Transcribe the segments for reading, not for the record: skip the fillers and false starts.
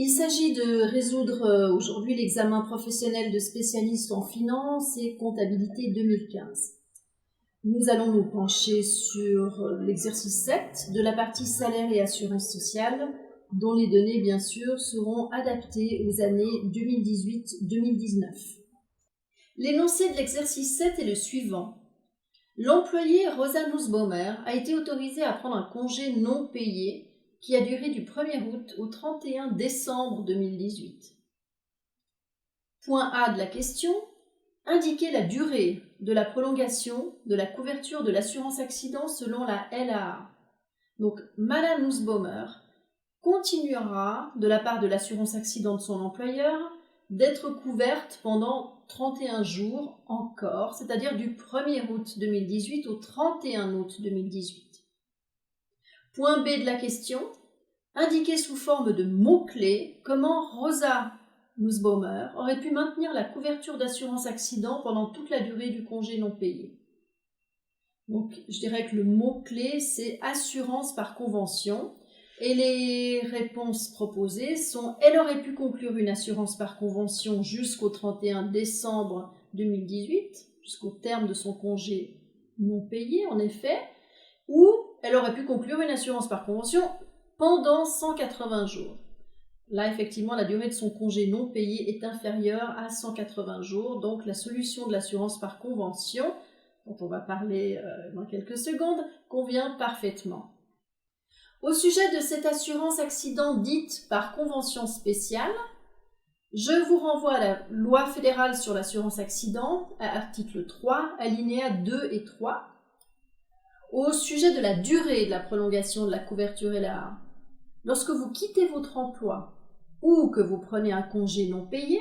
Il s'agit de résoudre aujourd'hui l'examen professionnel de spécialiste en finance et comptabilité 2015. Nous allons nous pencher sur l'exercice 7 de la partie salaire et assurance sociale, dont les données, bien sûr, seront adaptées aux années 2018-2019. L'énoncé de l'exercice 7 est le suivant. L'employé Rosa Nussbaumer a été autorisée à prendre un congé non payé qui a duré du 1er août au 31 décembre 2018. Point A de la question. Indiquer la durée de la prolongation de la couverture de l'assurance accident selon la LAA. Donc, Madame Nussbaumer continuera, de la part de l'assurance accident de son employeur, d'être couverte pendant 31 jours encore, c'est-à-dire du 1er août 2018 au 31 août 2018. Point B de la question. Indiquer sous forme de mots-clés comment Rosa Nussbaumer aurait pu maintenir la couverture d'assurance accident pendant toute la durée du congé non payé. Donc, je dirais que le mot-clé, c'est assurance par convention. Et les réponses proposées sont « Elle aurait pu conclure une assurance par convention jusqu'au 31 décembre 2018, jusqu'au terme de son congé non payé, en effet, ou elle aurait pu conclure une assurance par convention pendant 180 jours. » Là, effectivement, la durée de son congé non payé est inférieure à 180 jours, donc la solution de l'assurance par convention, dont on va parler dans quelques secondes, convient parfaitement. Au sujet de cette assurance accident dite par convention spéciale, je vous renvoie à la loi fédérale sur l'assurance accident, à article 3, alinéas 2 et 3. Au sujet de la durée de la prolongation de la couverture LAA, lorsque vous quittez votre emploi ou que vous prenez un congé non payé,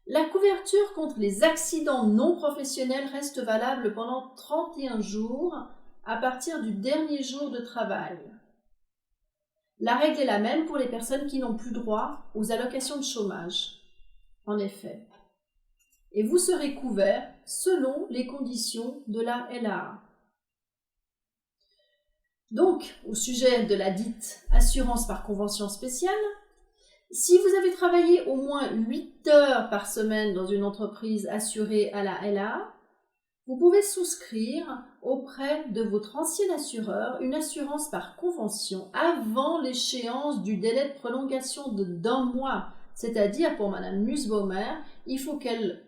la couverture contre les accidents non professionnels reste valable pendant 31 jours à partir du dernier jour de travail. La règle est la même pour les personnes qui n'ont plus droit aux allocations de chômage, en effet. Et vous serez couvert selon les conditions de la LAA. Donc, au sujet de la dite assurance par convention spéciale, si vous avez travaillé au moins 8 heures par semaine dans une entreprise assurée à la LAA, vous pouvez souscrire auprès de votre ancien assureur une assurance par convention avant l'échéance du délai de prolongation d'1 mois. C'est-à-dire, pour Madame Nussbaumer, il faut qu'elle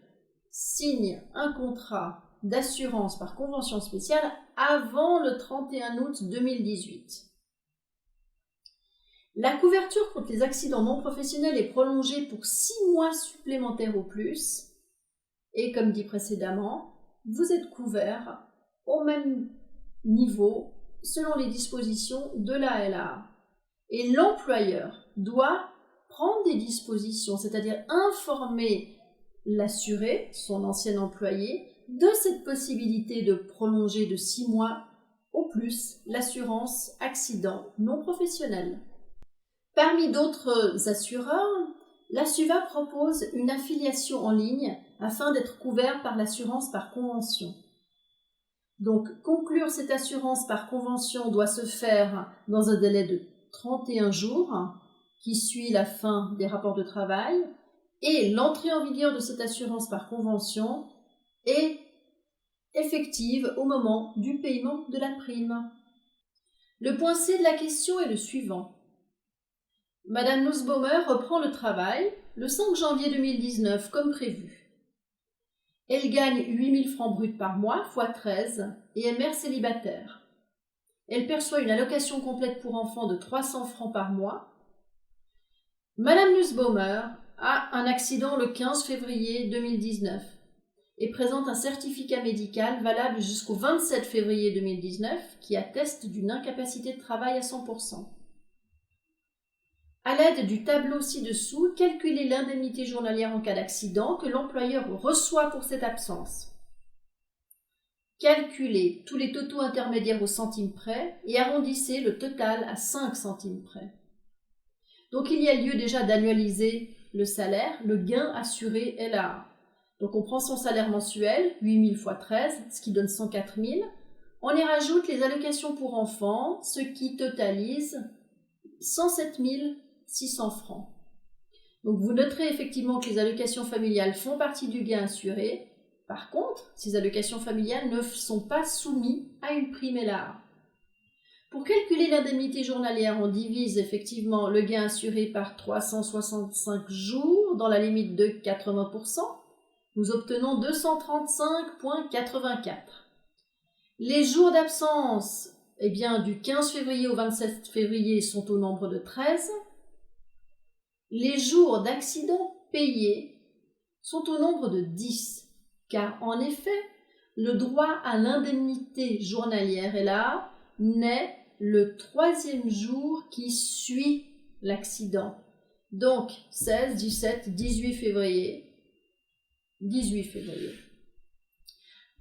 signe un contrat d'assurance par convention spéciale avant le 31 août 2018. La couverture contre les accidents non professionnels est prolongée pour 6 mois supplémentaires au plus. Et comme dit précédemment, vous êtes couvert au même niveau selon les dispositions de la LAA. Et l'employeur doit prendre des dispositions, c'est-à-dire informer l'assuré, son ancien employé, de cette possibilité de prolonger de 6 mois au plus l'assurance accident non professionnel. Parmi d'autres assureurs, l'Assuva propose une affiliation en ligne afin d'être couvert par l'assurance par convention. Donc, conclure cette assurance par convention doit se faire dans un délai de 31 jours qui suit la fin des rapports de travail et l'entrée en vigueur de cette assurance par convention est effective au moment du paiement de la prime. Le point C de la question est le suivant. Madame Nussbaumer reprend le travail le 5 janvier 2019 comme prévu. Elle gagne 8 000 francs bruts par mois, fois 13, et est mère célibataire. Elle perçoit une allocation complète pour enfants de 300 francs par mois. Madame Nussbaumer a un accident le 15 février 2019 et présente un certificat médical valable jusqu'au 27 février 2019 qui atteste d'une incapacité de travail à 100%. À l'aide du tableau ci-dessous, calculez l'indemnité journalière en cas d'accident que l'employeur reçoit pour cette absence. Calculez tous les totaux intermédiaires au centime près et arrondissez le total à 5 centimes près. Donc il y a lieu déjà d'annualiser le salaire, le gain assuré LAA. Donc on prend son salaire mensuel, 8 000 fois 13, ce qui donne 104 000. On y rajoute les allocations pour enfants, ce qui totalise 107 600 francs. Donc vous noterez effectivement que les allocations familiales font partie du gain assuré. Par contre, ces allocations familiales ne sont pas soumises à une prime LAA. Pour calculer l'indemnité journalière, on divise effectivement le gain assuré par 365 jours dans la limite de 80%. Nous obtenons 235,84. Les jours d'absence, eh bien, du 15 février au 27 février sont au nombre de 13. Les jours d'accident payés sont au nombre de 10, car en effet, le droit à l'indemnité journalière LAA naît le 3e jour qui suit l'accident. Donc 16, 17, 18 février. 18 février.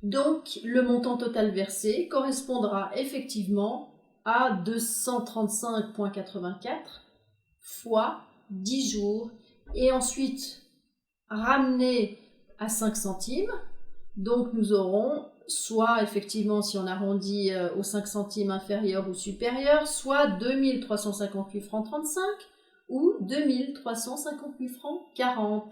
Donc le montant total versé correspondra effectivement à 235,84 fois 10 jours et ensuite ramené à 5 centimes. Donc nous aurons soit effectivement, si on arrondit aux 5 centimes inférieurs ou supérieurs, soit 2358 francs 35 ou 2358 francs 40.